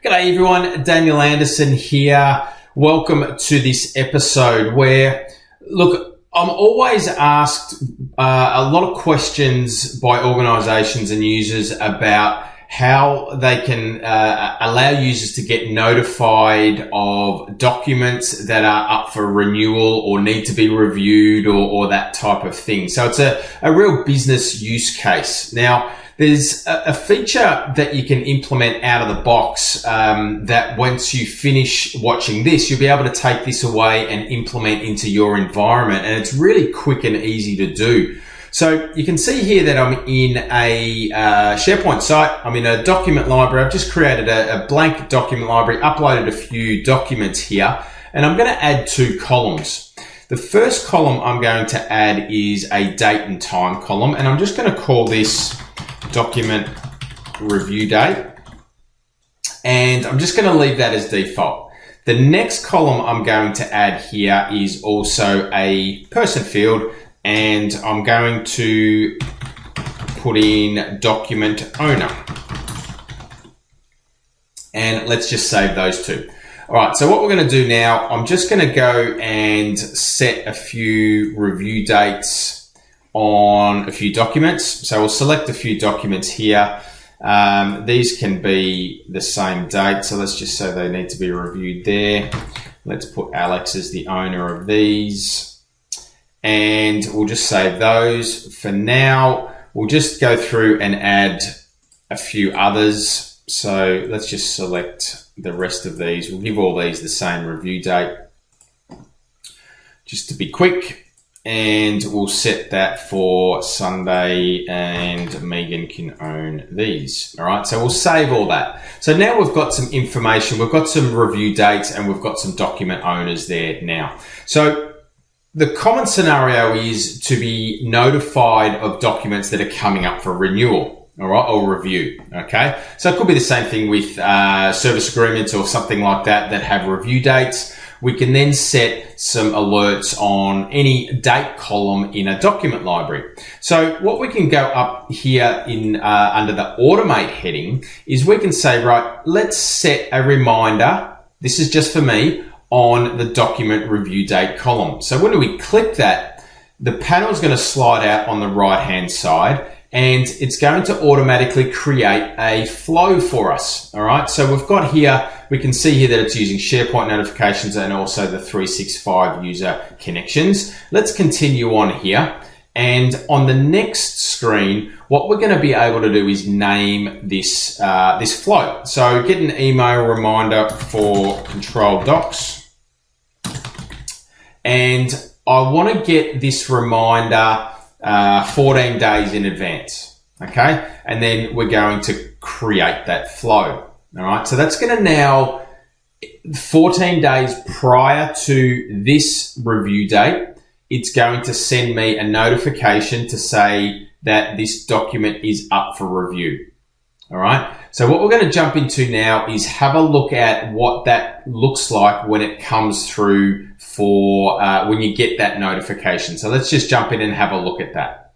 G'day everyone, Daniel Anderson here. Welcome to this episode where, look, I'm always asked a lot of questions by organizations and users about how they can allow users to get notified of documents that are up for renewal or need to be reviewed or that type of thing. So it's a real business use case. Now, there's a feature that you can implement out of the box that once you finish watching this, you'll be able to take this away and implement into your environment. And it's really quick and easy to do. So you can see here that I'm in a SharePoint site. I'm in a document library. I've just created a blank document library, uploaded a few documents here, and I'm going to add two columns. The first column I'm going to add is a date and time column, and I'm just going to call this document review date, and I'm just going to leave that as default. The next column I'm going to add here is also a person field, and I'm going to put in document owner, and let's just save those two. All right, so what we're going to do now, I'm just going to go and set a few review dates on a few documents. So we'll select a few documents here. These can be the same date. So let's just say they need to be reviewed there. Let's put Alex as the owner of these, and we'll just save those. For now, we'll just go through and add a few others. So let's just select the rest of these. We'll give all these the same review date just to be quick. And we'll set that for Sunday, and Megan can own these. All right, so we'll save all that. So now we've got some information, we've got some review dates, and we've got some document owners there now. So the common scenario is to be notified of documents that are coming up for renewal, all right, or review, okay? So it could be the same thing with service agreements or something like that have review dates. We can then set some alerts on any date column in a document library. So what we can go up here in under the automate heading is we can say, right, let's set a reminder. This is just for me on the document review date column. So when we click that, the panel is going to slide out on the right hand side, and it's going to automatically create a flow for us. All right. So we've got here, we can see here that it's using SharePoint notifications and also the 365 user connections. Let's continue on here. And on the next screen, what we're going to be able to do is name this, this flow. So get an email reminder for control docs. And I want to get this reminder 14 days in advance, okay? And then we're going to create that flow, all right? So that's going to now, 14 days prior to this review date, it's going to send me a notification to say that this document is up for review, all right? So what we're going to jump into now is have a look at what that looks like when it comes through for when you get that notification. So let's just jump in and have a look at that.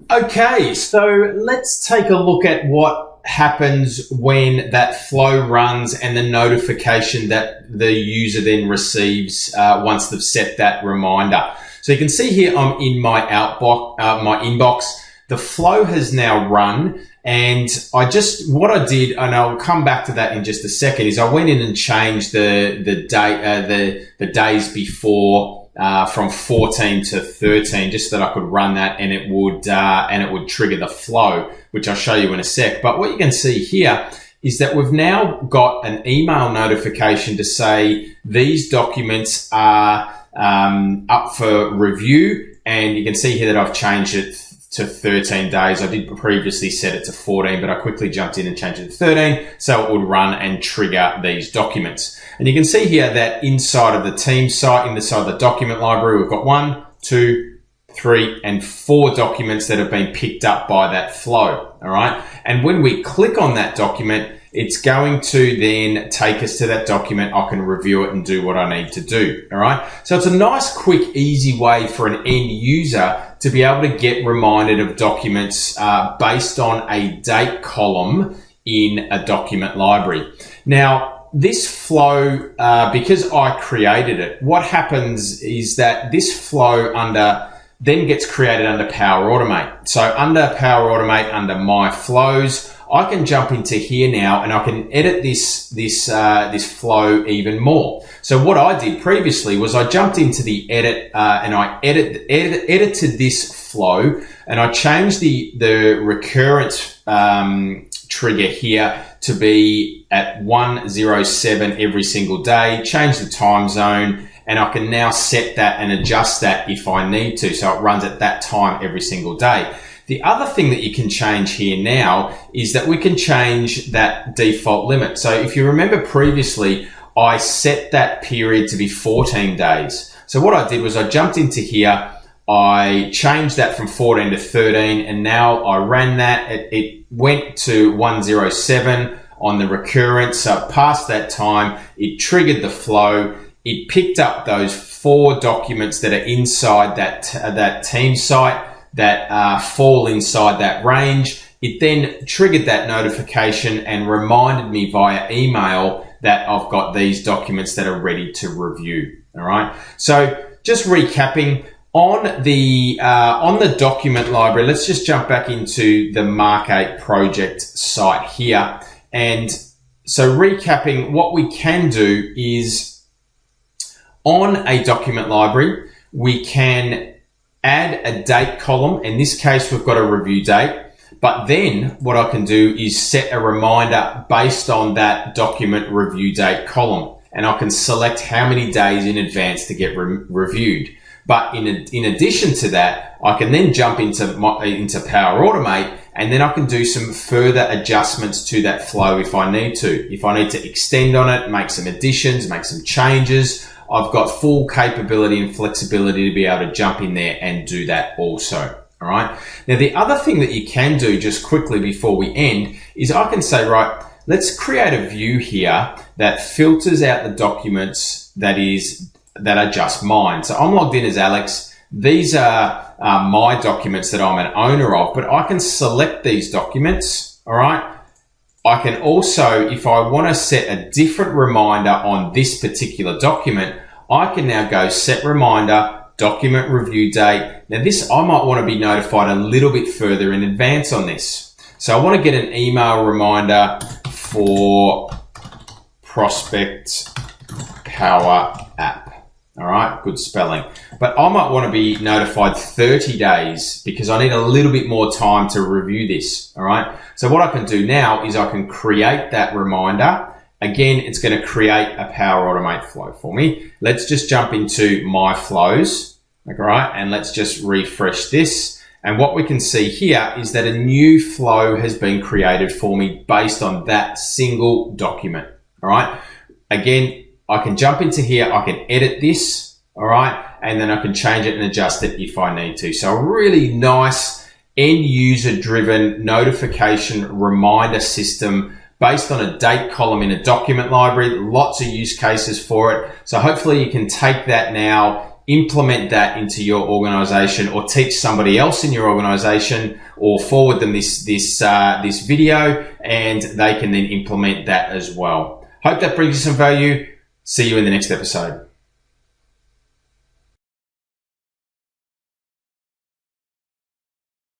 Okay, so let's take a look at what happens when that flow runs and the notification that the user then receives once they've set that reminder. So you can see here I'm in my inbox. The flow has now run, and what I did, and I'll come back to that in just a second, is I went in and changed the days before from 14 to 13, just so that I could run that, and it would trigger the flow, which I'll show you in a sec. But what you can see here is that we've now got an email notification to say these documents are up for review, and you can see here that I've changed it to 13 days. I did previously set it to 14, but I quickly jumped in and changed it to 13 so it would run and trigger these documents. And you can see here that inside of the team site, inside the document library, we've got 1, 2, 3, and 4 documents that have been picked up by that flow. All right. And when we click on that document, It's going to then take us to that document. I can review it and do what I need to do. All right. So it's a nice, quick, easy way for an end user to be able to get reminded of documents based on a date column in a document library. Now, this flow, because I created it, what happens is that this flow then gets created under Power Automate. So under Power Automate, under My Flows, I can jump into here now and I can edit this flow even more. So what I did previously was I jumped into the edit and I edited this flow, and I changed the recurrence trigger here to be at 1:07 every single day, change the time zone, and I can now set that and adjust that if I need to. So it runs at that time every single day. The other thing that you can change here now is that we can change that default limit. So if you remember previously, I set that period to be 14 days. So what I did was I jumped into here, I changed that from 14 to 13, and now I ran that. It went to 1:07 on the recurrence. So past that time, it triggered the flow. It picked up those 4 documents that are inside that team site that fall inside that range. It then triggered that notification and reminded me via email that I've got these documents that are ready to review. All right. So just recapping on the document library, let's just jump back into the Mark 8 project site here. And so recapping, what we can do is on a document library, we can add a date column. In this case, we've got a review date. But then what I can do is set a reminder based on that document review date column. And I can select how many days in advance to get reviewed. But in addition to that, I can then jump into Power Automate, and then I can do some further adjustments to that flow if I need to. If I need to extend on it, make some additions, make some changes, I've got full capability and flexibility to be able to jump in there and do that also. All right. Now, the other thing that you can do just quickly before we end is I can say, right, let's create a view here that filters out the documents that are just mine. So I'm logged in as Alex. These are my documents that I'm an owner of, but I can select these documents. All right. I can also, if I want to set a different reminder on this particular document, I can now go set reminder, document review date. Now this, I might want to be notified a little bit further in advance on this. So I want to get an email reminder for Prospect Power App. All right, good spelling. But I might want to be notified 30 days because I need a little bit more time to review this. All right. So what I can do now is I can create that reminder. Again, it's going to create a Power Automate flow for me. Let's just jump into My Flows. All right. And let's just refresh this. And what we can see here is that a new flow has been created for me based on that single document. All right. Again, I can jump into here, I can edit this, all right, and then I can change it and adjust it if I need to. So a really nice end user driven notification reminder system based on a date column in a document library, lots of use cases for it. So hopefully you can take that now, implement that into your organization or teach somebody else in your organization or forward them this video and they can then implement that as well. Hope that brings you some value. See you in the next episode.